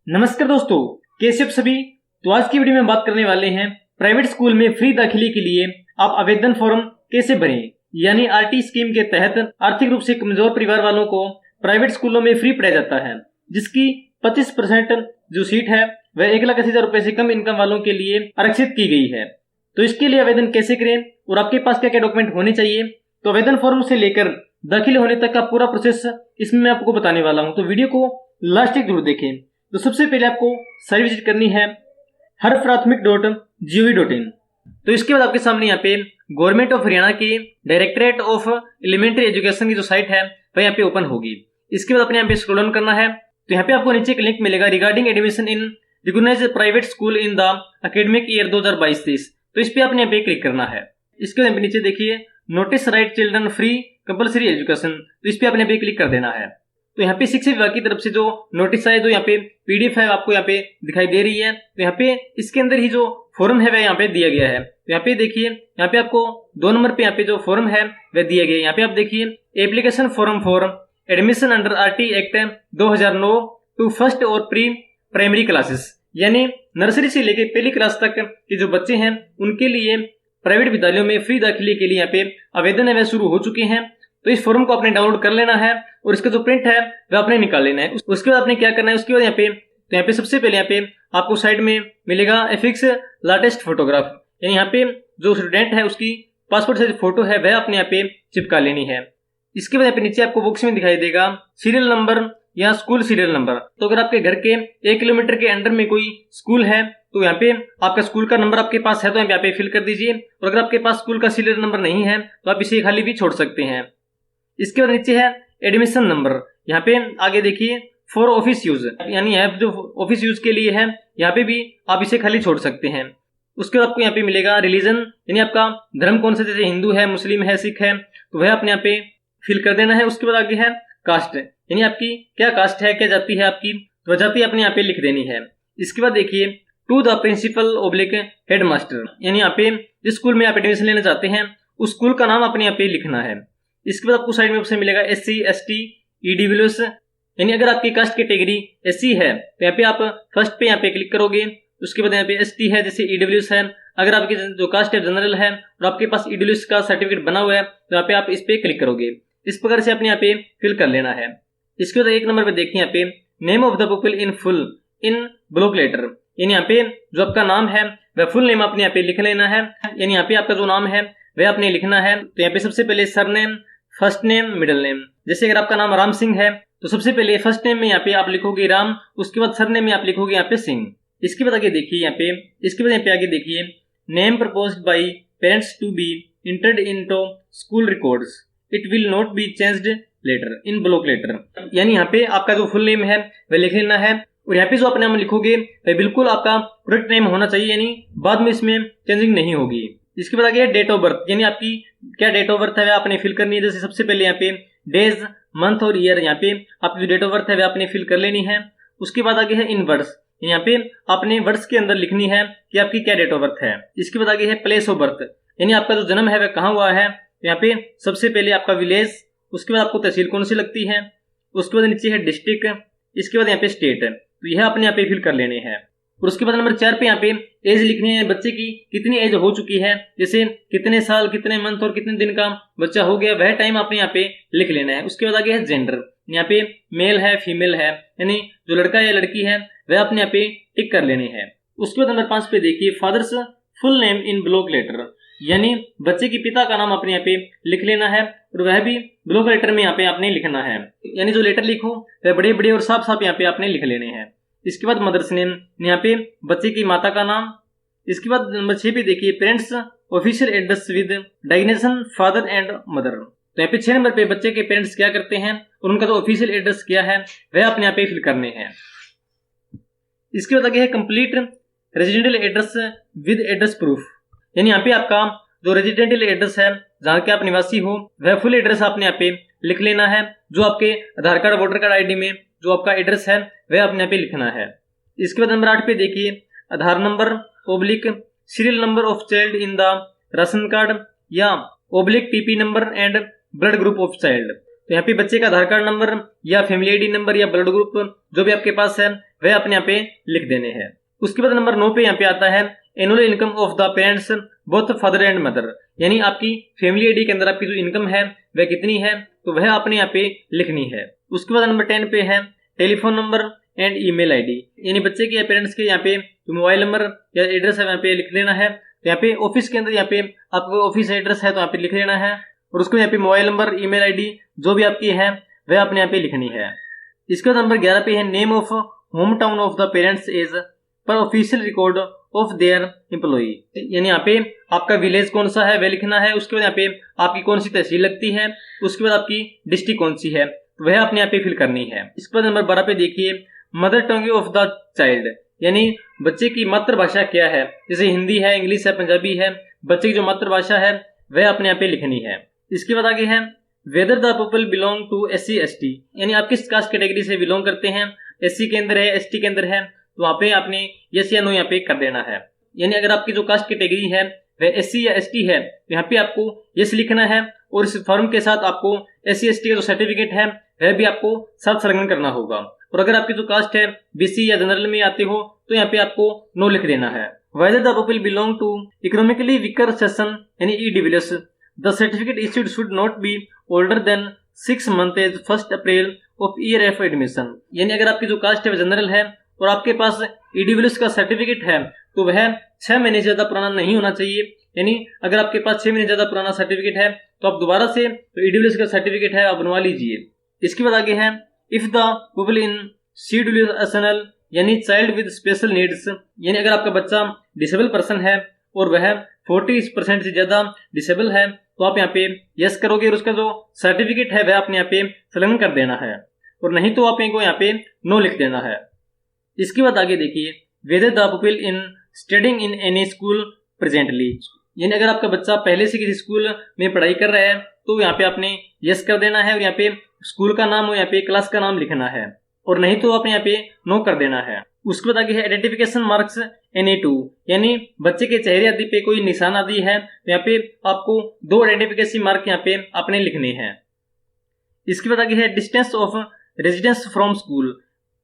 नमस्कार दोस्तों, कैसे आप सभी। तो आज की वीडियो में बात करने वाले हैं प्राइवेट स्कूल में फ्री दाखिले के लिए आप आवेदन फॉर्म कैसे भरें। यानी आरटी स्कीम के तहत आर्थिक रूप से कमजोर परिवार वालों को प्राइवेट स्कूलों में फ्री पढ़ाया जाता है, जिसकी 25% जो सीट है वह 1,80,000 रुपए से कम इनकम वालों के लिए आरक्षित की गई है। तो इसके लिए आवेदन कैसे करें और आपके पास क्या क्या डॉक्यूमेंट होने चाहिए, तो आवेदन फॉर्म से लेकर दाखिले होने तक का पूरा प्रोसेस इसमें मैं आपको बताने वाला हूं। तो वीडियो को लास्ट तक जरूर देखें। तो सबसे पहले आपको साइट विजिट करनी है harprathmik.gov.in। तो इसके बाद आपके सामने यहाँ पे गवर्नमेंट ऑफ हरियाणा की डायरेक्टरेट ऑफ एलिमेंट्री एजुकेशन की जो साइट है वह यहाँ पे ओपन होगी। इसके बाद अपने यहाँ पे स्क्रॉल डाउन करना है, तो यहाँ पे आपको नीचे एक लिंक मिलेगा regarding admission in recognised private school in the academic year 2022-23। तो इस पे आपने यहाँ पे क्लिक करना है। इसके बाद नीचे देखिए notice right children free compulsory education, तो इस पे आपने यहाँ पे क्लिक कर देना है। तो यहाँ पे शिक्षा विभाग की तरफ से जो नोटिस है, जो यहाँ पे पीडीएफ है आपको यहाँ पे दिखाई दे रही है। तो यहाँ पे इसके अंदर ही जो फॉर्म है वह यहाँ पे दिया गया है। तो यहाँ पे देखिए, यहाँ पे आपको 2 नंबर पे यहाँ पे जो फॉर्म है वह दिया गया है। यहाँ पे आप देखिए application form for admission under RT act 2009 to first और प्री प्राइमरी क्लासेस, यानी नर्सरी से लेकर पहली क्लास तक के जो बच्चे हैं उनके लिए प्राइवेट विद्यालयों में फ्री दाखिले के लिए यहाँ पे आवेदन है वह शुरू हो चुके हैं। तो इस फॉर्म को आपने डाउनलोड कर लेना है और इसका जो प्रिंट है वह आपने निकाल लेना है। उसके बाद आपने क्या करना है, उसके बाद यहाँ पे सबसे पहले यहाँ पे आपको साइड में मिलेगा एफिक्स लेटेस्ट फोटोग्राफ, यानी यहाँ पे जो स्टूडेंट है उसकी पासपोर्ट साइज फोटो है वह आपने यहाँ पे चिपका लेनी है। इसके बाद यहाँ पे नीचे आपको बॉक्स में दिखाई देगा सीरियल नंबर या स्कूल सीरियल नंबर। तो अगर आपके घर के 1 किलोमीटर के अंडर में कोई स्कूल है तो यहाँ पे आपका स्कूल का नंबर आपके पास है तो यहाँ पे फिल कर दीजिए, और अगर आपके पास स्कूल का सीरियल नंबर नहीं है तो आप इसे खाली भी छोड़ सकते हैं। इसके बाद नीचे है एडमिशन नंबर, यहाँ पे आगे देखिए फॉर ऑफिस यूज, यानी ऐप जो ऑफिस यूज के लिए है यहाँ पे भी आप इसे खाली छोड़ सकते हैं। उसके बाद आपको यहाँ पे मिलेगा रिलीजन, यानी आपका धर्म कौन सा, जैसे हिंदू है, मुस्लिम है, सिख है, तो वह आपने यहाँ पे फिल कर देना है। उसके बाद आगे है कास्ट, यानी आपकी क्या कास्ट है, क्या जाति है आपकी, तो जाति आपने यहाँ पे लिख देनी है। इसके बाद देखिए to the principal oblique headmaster, यानी यहाँ पे जिस स्कूल में आप एडमिशन लेना चाहते हैं उस स्कूल का नाम आपने यहाँ पे लिखना है। इसके बाद आपको साइड में ऑप्शन मिलेगा SC ST EWS, यानी अगर आपकी कास्ट कैटेगरी SC है तो यहाँ पे आप फर्स्ट पे यहाँ पे क्लिक करोगे। उसके बाद यहाँ पे ST है, जैसे EWS है, अगर आपकी जो कास्ट है जनरल है और आपके पास EWS का सर्टिफिकेट बना हुआ है तो यहाँ पे आप इस पे क्लिक करोगे। इस प्रकार से आपने यहाँ पे फिल कर लेना है। इसके बाद 1 नंबर पे देखिए यहाँ पे name of the people in full in block letter, यानी यहाँ पे जो आपका नाम है वह फुल नेम आपने यहाँ पे लिख लेना है, यानी यहाँ पे आपका जो नाम है वह आपने लिखना है। तो यहाँ पे सबसे पहले surname, first name, middle name. जैसे अगर आपका नाम राम सिंह है तो सबसे पहले फर्स्ट नेम में यहाँ पे आप लिखोगे राम, उसके बाद सरनेम में आप लिखोगे यहाँ पे सिंह। इसके बाद आगे देखिए यहाँ पे, इसके बाद यहाँ पे आगे देखिए name proposed by parents to be entered into school records, it will not be changed later in block letter, यानी यहाँ पे आपका जो फुल नेम है वह लिख लेना है, और यहाँ पे जो आप नाम लिखोगे वह बिल्कुल आपका करेक्ट नेम होना चाहिए, यानी बाद में इसमें चेंजिंग नहीं होगी। इसके बाद आगे डेट ऑफ बर्थ, यानी आपकी क्या डेट ऑफ बर्थ है वह आपने फिल करनी है। जैसे सबसे पहले यहाँ पे डेज, मंथ और ईयर, यहाँ पे आपकी जो डेट ऑफ बर्थ है वह आपने फिल कर लेनी है। उसके बाद आगे है इन वर्ड्स, यहाँ पे आपने वर्ड्स के अंदर लिखनी है कि आपकी क्या डेट ऑफ बर्थ है। इसके बाद आगे है प्लेस ऑफ बर्थ, यानी आपका जो जन्म है वह कहाँ हुआ है। यहाँ पे सबसे पहले आपका विलेज, उसके बाद आपको तहसील कौन सी लगती है, उसके बाद नीचे है डिस्ट्रिक्ट, इसके बाद यहाँ पे स्टेट, तो यह आपने यहाँ पे फिल कर लेने हैं। और उसके बाद नंबर 4 पे यहाँ पे एज लिखनी है, बच्चे की कितनी एज हो चुकी है, जैसे कितने साल, कितने मंथ और कितने दिन का बच्चा हो गया वह टाइम आपने यहाँ पे लिख लेना है। उसके बाद आगे है जेंडर, यहाँ पे मेल है, फीमेल है, यानी जो लड़का या लड़की है वह आपने यहाँ पे टिक कर लेने हैं। उसके बाद नंबर 5 पे देखिए father's full name in block letter, यानी बच्चे के पिता का नाम आपने यहाँ पे लिख लेना है, और वह भी ब्लॉक लेटर में यहाँ पे आपने लिखना है, यानी जो लेटर लिखो वह बड़े बड़े और साफ साफ यहाँ पे आपने लिख लेने हैं। इसके बाद मदर्स नेम, यहाँ पे बच्चे की माता का नाम। इसके बाद नंबर 6 पे देखिए parents official address with designation father and mother, तो यहाँ पे 6 नंबर पे बच्चे के पेरेंट्स क्या करते हैं और उनका जो ऑफिशियल एड्रेस क्या है वह आपने यहाँ पे फिल करने हैं। इसके बाद आगे है complete residential address with address proof, यानी यहाँ पे आपका जो रेजिडेंशियल एड्रेस है जहाँ के आप निवासी हो वह फुल एड्रेस आपने यहाँ पे लिख लेना है। जो आपके आधार कार्ड, वोटर कार्ड ID में जो आपका एड्रेस है वह आपने यहाँ पे लिखना है। इसके बाद नंबर 8 पे देखिए Aadhaar number oblique serial number of child in the ration card या oblique PP number and blood group of child, तो यहाँ पे बच्चे का आधार कार्ड नंबर या फैमिली आईडी नंबर या ब्लड ग्रुप जो भी आपके पास है वह अपने यहाँ पे लिख देने हैं। उसके बाद नंबर 9 पे यहाँ पे आता है annual income of the parents both father and mother, यानी आपकी फैमिली आईडी के अंदर आपकी जो इनकम है वह कितनी है तो वह आपने यहाँ पे लिखनी है। उसके बाद नंबर 10 पे है telephone number and email ID, यानी बच्चे के या पेरेंट्स के यहाँ पे जो मोबाइल नंबर या एड्रेस है यहाँ पे लिख देना है। तो यहाँ पे ऑफिस के अंदर यहाँ पे आपको ऑफिस एड्रेस है तो यहाँ पे लिख देना है, और उसको यहाँ पे मोबाइल नंबर ईमेल आईडी जो भी आपकी है वह आपने यहाँ पे लिखनी है। इसके बाद नंबर 11 पे है name of home town of the parents is per official record of their employee, यानी यहाँ पे आपका विलेज कौन सा है वह लिखना है। उसके बाद यहाँ पे आपकी कौन सी तहसील लगती है, उसके बाद आपकी डिस्ट्रिक्ट कौन सी है वह आपने यहाँ पे फिल करनी है। इसके बाद नंबर 12 पे देखिए mother tongue of the child, यानी बच्चे की मातृभाषा क्या है, जैसे हिंदी है, इंग्लिश है, पंजाबी है, बच्चे की जो मातृभाषा है वह आपने यहाँ पे लिखनी है। इसके बाद आगे है whether the people belong to SC ST, यानी आप किस कास्ट कैटेगरी से बिलोंग करते हैं, SC के अंदर है, ST के अंदर है, तो वहाँ पे आपने यस या नो यहाँ पे कर देना है। यानी अगर आपकी जो कास्ट कैटेगरी है वह SC या ST है तो यहाँ पे आपको यस लिखना है, और इस फॉर्म के साथ आपको SC ST का जो सर्टिफिकेट है वह भी आपको साथ संलग्न करना होगा। और अगर आपकी जो कास्ट है BC या जनरल में आते हो तो यहाँ पे आपको नो लिख देना है। Whether the people belong to economically weaker section यानी EWS, the certificate issued should not be older than 6 months as 1 April of year of admission, यानी अगर आपकी जो कास्ट है वह जनरल है और आपके पास EWS का सर्टिफिकेट है तो वह 6 महीने से ज्यादा पुराना नहीं होना चाहिए। यानी अगर आपके पास 6 महीने ज्यादा पुराना सर्टिफिकेट है तो आप दोबारा से जो EWS का सर्टिफिकेट है आप बनवा लीजिए। इसके बाद आगे है if the people in CWSNL यानी चाइल्ड विद स्पेशल नीड्स, यानी अगर आपका बच्चा डिसेबल पर्सन है और वह 40% से ज्यादा डिसेबल है तो आप यहाँ पे यस करोगे और उसका जो सर्टिफिकेट है वह आपने यहाँ पे संलग्न कर देना है, और नहीं तो आप इनको यहाँ पे नो लिख देना है। इसके बाद आगे देखिए weather the people in studying in any school presently, यानी अगर आपका बच्चा पहले से किसी स्कूल में पढ़ाई कर रहा है तो यहाँ पे आपने यस कर देना है, और यहाँ पे स्कूल का नाम और यहाँ पे क्लास का नाम लिखना है, और नहीं तो आपने यहाँ पे नो कर देना है। उसके बाद आगे है आइडेंटिफिकेशन मार्क्स NA2, यानी बच्चे के चेहरे आदि पे कोई निशान आदि है तो यहाँ पे आपको 2 आइडेंटिफिकेशन मार्क यहाँ पे आपने लिखने हैं। इसके बाद आगे है distance of residence from school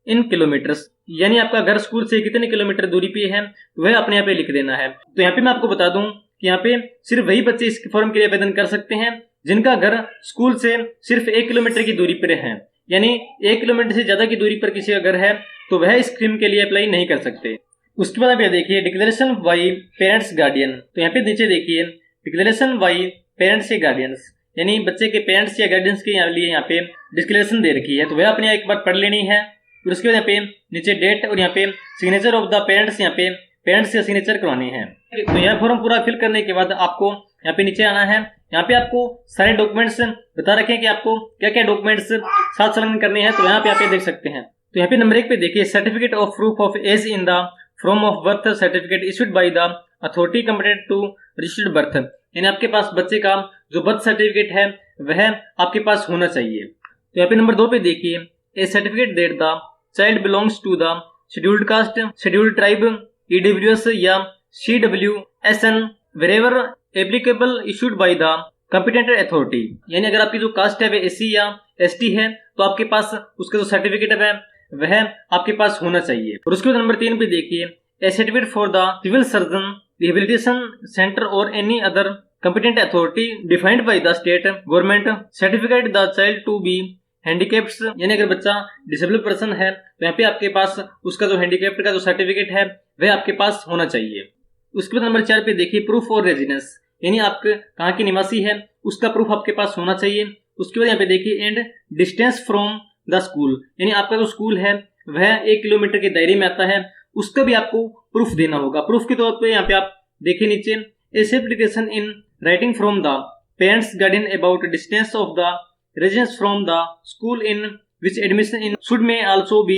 in kilometres, यानी आपका घर स्कूल से कितने किलोमीटर दूरी पे है वह अपने यहाँ पे लिख देना है। तो यहाँ पे मैं आपको बता दूं कि यहाँ पे सिर्फ वही बच्चे इस फॉर्म के लिए आवेदन कर सकते हैं जिनका घर स्कूल से सिर्फ 1 किलोमीटर की दूरी पर है, यानी 1 किलोमीटर से ज्यादा की दूरी पर किसी का घर है तो वह इस स्कीम के लिए अप्लाई नहीं कर सकते। उसके बाद आप ये देखिए डिक्लेरेशन बाई पेरेंट्स गार्डियन, तो यहाँ पे नीचे देखिए डिक्लेरेशन बाई पेरेंट्स या गार्डियंस, यानी बच्चे के पेरेंट्स या गार्डियंस के लिए यहाँ पे डिक्लेरेशन दे रखी है तो वह आपने एक बार पढ़ लेनी है। फिर उसके बाद यहाँ पे नीचे डेट और यहाँ पे सिग्नेचर ऑफ द पेरेंट्स, यहाँ पे पेरेंट्स से सिग्नेचर करवानी है। तो यह फॉर्म पूरा फिल करने के बाद आपको यहाँ पे नीचे आना है। यहाँ पे आपको सारे डॉक्यूमेंट्स बता रखे हैं कि आपको क्या क्या डॉक्यूमेंट्स साथ संलग्न करने हैं, तो यहाँ पे आप देख सकते हैं। तो यहाँ पे नंबर 1 पे देखिए certificate of proof of age in the form of birth certificate issued by the authority competent to registered birth, यानी आपके पास बच्चे का जो बर्थ सर्टिफिकेट है वह आपके पास होना चाहिए। तो यहाँ पे नंबर 2 पे देखिए a certificate that the child belongs to the scheduled caste, scheduled tribe, EWS या CWSN wherever applicable issued by the competent authority, यानी अगर आपकी जो कास्ट है वह SC या ST है तो आपके पास उसका जो सर्टिफिकेट है वह आपके पास होना चाहिए। और उसके बाद नंबर 3 पे देखिए a certificate for the civil surgeon rehabilitation centre और any other competent authority defined by the state government certificate the child to be handicaps, यानी अगर बच्चा डिसेबल पर्सन है तो यहाँ पे आपके पास उसका जो हैंडीकैप्ट का जो सर्टिफिकेट है वह आपके पास होना चाहिए। उसके बाद नंबर 4 पे देखिए प्रूफ और रेजिडेंस, यानी आप कहाँ के निवासी है उसका प्रूफ आपके पास होना चाहिए। उसके बाद यहाँ पे देखिए and distance from the school, यानी आपका जो स्कूल है वह 1 किलोमीटर के दायरे में आता है, उसका भी आपको प्रूफ देना होगा। प्रूफ के तौर पर यहाँ पे आप देखिए नीचे a application in writing from the parents guardian about distance of the residence from the school in which admission in should may also be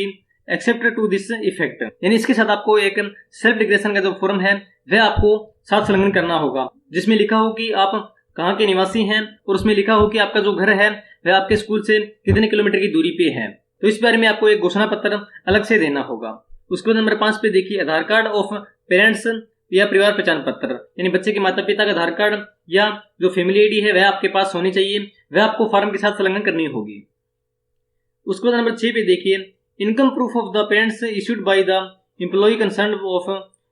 accepted to this effect, यानी इसके साथ आपको एक सेल्फ डिक्लेरेशन का जो फॉर्म है वह आपको साथ संलग्न करना होगा जिसमें लिखा हो कि आप कहाँ के निवासी हैं और उसमें लिखा हो कि आपका जो घर है वह आपके स्कूल से कितने किलोमीटर की दूरी पे है। तो इस बारे में आपको एक घोषणा पत्र अलग से देना होगा। उसके बाद नंबर 5 पे देखिए आधार कार्ड ऑफ पेरेंट्स या परिवार पहचान पत्र यानी बच्चे के माता पिता का आधार कार्ड या जो फैमिली आईडी है वह आपके पास होनी चाहिए, वह आपको फॉर्म के साथ संलग्न करनी होगी। उसके बाद नंबर 6 पे देखिए, income proof of the parents issued by the employ concern of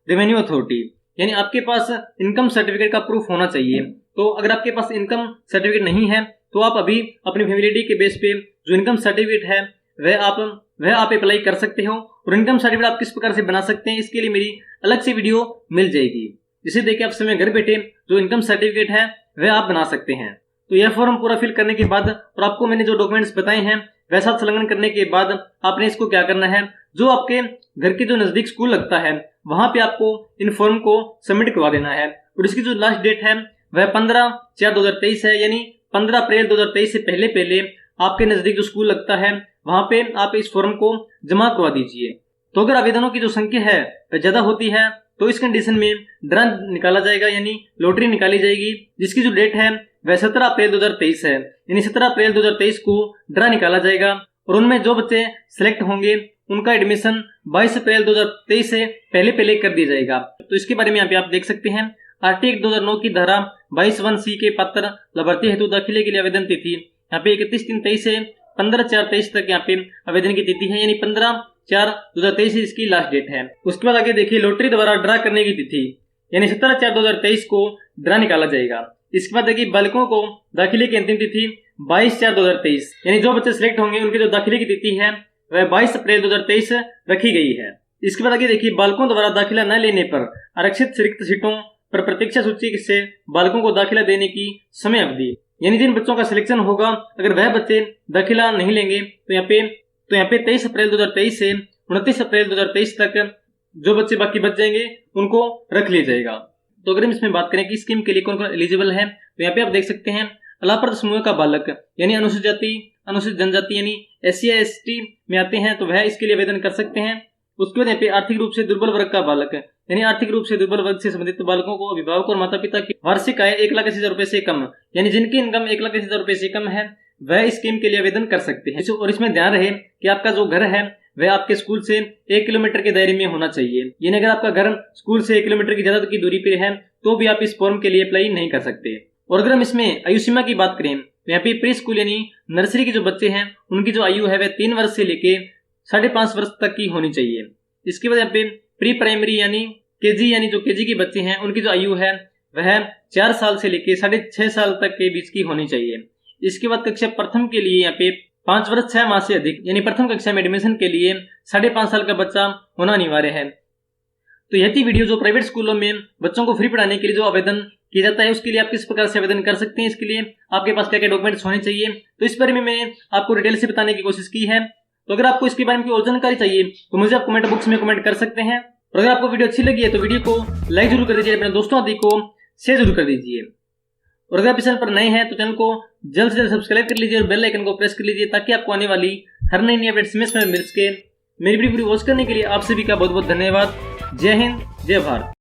revenue authority, यानी आपके पास इनकम सर्टिफिकेट का प्रूफ होना चाहिए। तो अगर आपके पास इनकम सर्टिफिकेट नहीं है तो आप अभी अपनी फैमिली आईडी के बेस पे जो इनकम सर्टिफिकेट है वह आप अप्लाई कर सकते हो। और इनकम सर्टिफिकेट आप किस प्रकार से बना सकते हैं इसके लिए मेरी अलग से वीडियो मिल जाएगी, जिसे देखिए आप समय घर बैठे जो इनकम सर्टिफिकेट है वह आप बना सकते हैं। तो यह फॉर्म पूरा फिल करने के बाद और आपको मैंने जो डॉक्यूमेंट्स बताए हैं वैसा संलग्न करने के बाद आपने इसको क्या करना है, जो आपके घर के जो नजदीक स्कूल लगता है वहां पे आपको इन फॉर्म को सबमिट करवा देना है। और इसकी जो लास्ट डेट है वह 15/4/2023 है, यानी 15 अप्रैल 2023 से पहले आपके नजदीक जो स्कूल लगता है वहां पे आप इस फॉर्म को जमा करवा दीजिए। तो अगर आवेदनों की जो संख्या है वह ज्यादा होती है तो इस कंडीशन में ड्रा निकाला जाएगा, यानी लॉटरी निकाली जाएगी, जिसकी जो डेट है वह 17 अप्रैल 2023 है, यानी 17 अप्रैल 2023 को ड्रा निकाला जाएगा। और उनमें जो बच्चे सिलेक्ट होंगे उनका एडमिशन 22 अप्रैल 2023 से पहले कर दिया जाएगा। तो इसके बारे में यहाँ पे आप देख सकते हैं, आरटी एक्ट 2009 की धारा 22(1)(c) के पात्र लाभार्थी हेतु दाखिले के लिए आवेदन तिथि यहाँ पे 31/3/23 से 15/4/23 तक यहाँ पे आवेदन की तिथि है, यानी 15/4/2023 इसकी लास्ट डेट है। उसके बाद आगे देखिए, लॉटरी द्वारा ड्रा करने की तिथि यानी 17/4/2023 को ड्रा निकाला जाएगा। इसके बाद देखिए, बालकों को दाखिले की अंतिम तिथि 22/4/2023, यानी जो बच्चे सिलेक्ट होंगे उनके जो दाखिले की तिथि है वह 22 अप्रैल 2023 रखी गई है। इसके बाद आगे देखिए, बालकों द्वारा दाखिला न लेने पर आरक्षित रिक्त सीटों पर प्रतीक्षा सूची से बालकों को दाखिला देने की समय अवधि, यानी जिन बच्चों का सिलेक्शन होगा अगर वह बच्चे दाखिला नहीं लेंगे तो यहाँ पे 23 अप्रैल 2023 से 29 अप्रैल 2023 तक जो बच्चे बाकी बच जाएंगे उनको रख लिया जाएगा। तो अगर हम इसमें बात करें कि स्कीम के लिए कौन कौन एलिजिबल है, तो यहाँ पे आप देख सकते हैं, अलापद समूह का बालक यानी अनुसूचित जाति अनुसूचित जनजाति यानी SC/ST में आते हैं तो वह इसके लिए आवेदन कर सकते हैं। उसके बाद यहाँ पे आर्थिक रूप से दुर्बल वर्ग का बालक यानी आर्थिक रूप से दुर्बल वर्ग से संबंधित बालकों को अभिभावक और माता पिता की वार्षिक आय 1,80,000 रुपए से कम, यानी जिनकी इनकम 1,80,000 रुपए से कम है वह इस स्कीम के लिए आवेदन कर सकते हैं। और इसमें ध्यान रहे कि आपका जो घर है वह आपके स्कूल से 1 किलोमीटर के दायरे में होना चाहिए, यानी अगर आपका घर स्कूल से 1 किलोमीटर की ज्यादा की दूरी पर है तो भी आप इस फॉर्म के लिए अप्लाई नहीं कर सकते। और अगर हम इसमें आयु सीमा की बात करें तो यहाँ पे प्री स्कूल यानी नर्सरी के जो बच्चे हैं उनकी जो आयु है वह 3 वर्ष से लेके 5.5 वर्ष तक की होनी चाहिए। इसके बाद यहाँ पे प्री प्राइमरी यानी केजी यानी जो केजी के बच्चे हैं उनकी जो आयु है वह 4 साल से लेके 6.5 साल तक के बीच की होनी चाहिए। इसके बाद कक्षा प्रथम के लिए यहाँ पे 5 वर्ष 6 माह से अधिक यानी प्रथम कक्षा में एडमिशन के लिए 5.5 साल का बच्चा होना अनिवार्य है। तो यह थी वीडियो जो प्राइवेट स्कूलों में बच्चों को फ्री पढ़ाने के लिए जो आवेदन किया जाता है उसके लिए आप किस प्रकार से आवेदन कर सकते हैं, इसके लिए आपके पास क्या क्या डॉक्यूमेंट्स होने चाहिए, तो इस बारे में मैंने आपको डिटेल से बताने की कोशिश की है। तो अगर आपको इसके बारे में कोई और जानकारी चाहिए तो मुझे आप कमेंट बॉक्स में कमेंट कर सकते हैं। और अगर आपको वीडियो अच्छी लगी है तो वीडियो को लाइक जरूर कर दीजिए, अपने दोस्तों आदि को शेयर जरूर कर दीजिए। और अगर आप इस चैनल पर नए हैं तो चैनल को जल्द से जल्द सब्सक्राइब कर लीजिए और बेल आइकन को प्रेस कर लीजिए ताकि आपको आने वाली हर नई अपडेट्स मिस में मिल सके। मेरी वीडियो वॉच करने के लिए आप सभी का बहुत बहुत धन्यवाद। जय हिंद, जय भारत।